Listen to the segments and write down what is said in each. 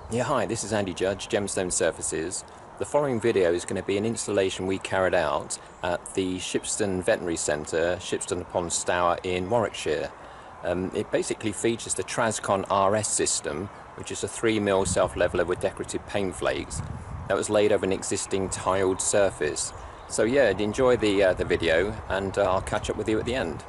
Yeah, hi, this is Andy Judge, Gemstone Surfaces. The following video is going to be an installation we carried out at the Shipston Veterinary Centre, Shipston upon Stour in Warwickshire. It basically features the Trazcon RS system, which is a 3mm self-leveler with decorative paint flakes that was laid over an existing tiled surface. So yeah, enjoy the video, and I'll catch up with you at the end.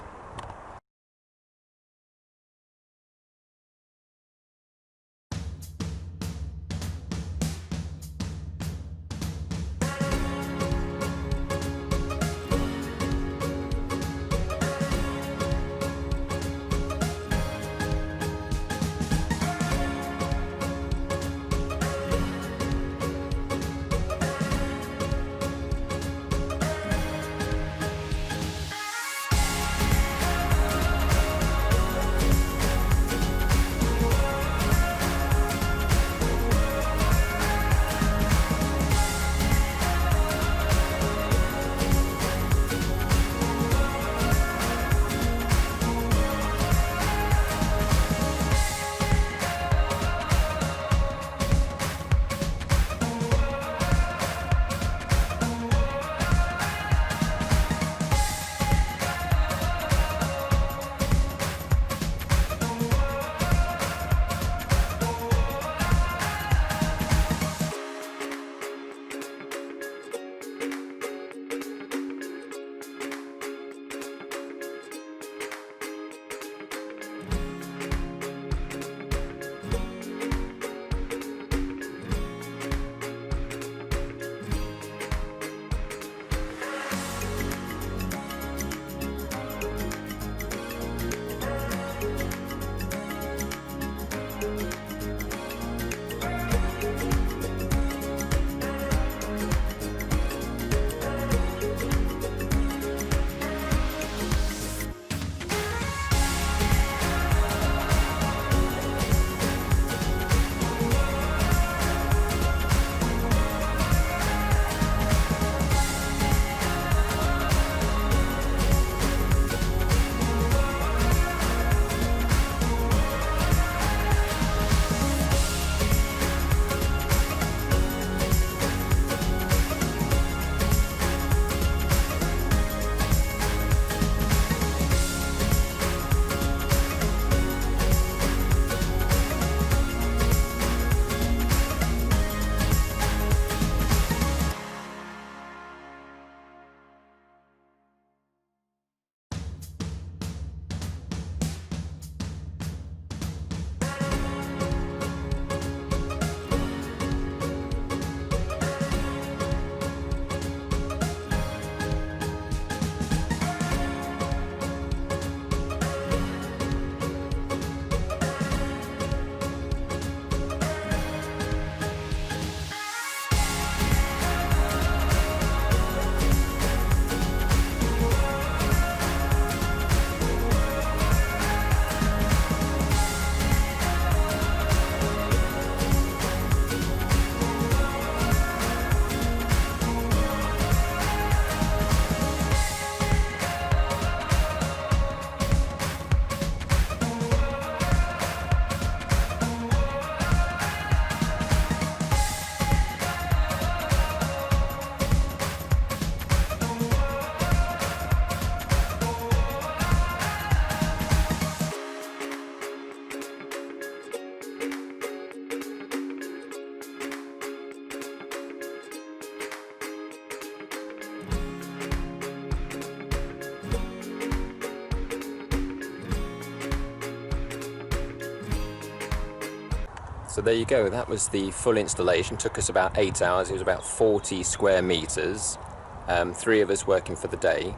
So there you go, that was the full installation. Took us about 8 hours. It was about 40 square meters, 3 of us working for the day.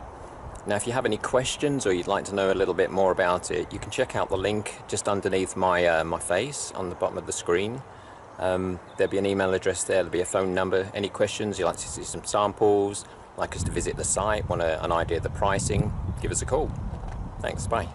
Now if you have any questions or you'd like to know a little bit more about it, you can check out the link just underneath my face on the bottom of the screen. There'll be an email address there, there'll be a phone number. Any questions, you'd like to see some samples, like us to visit the site, want an idea of the pricing, give us a call. Thanks, bye.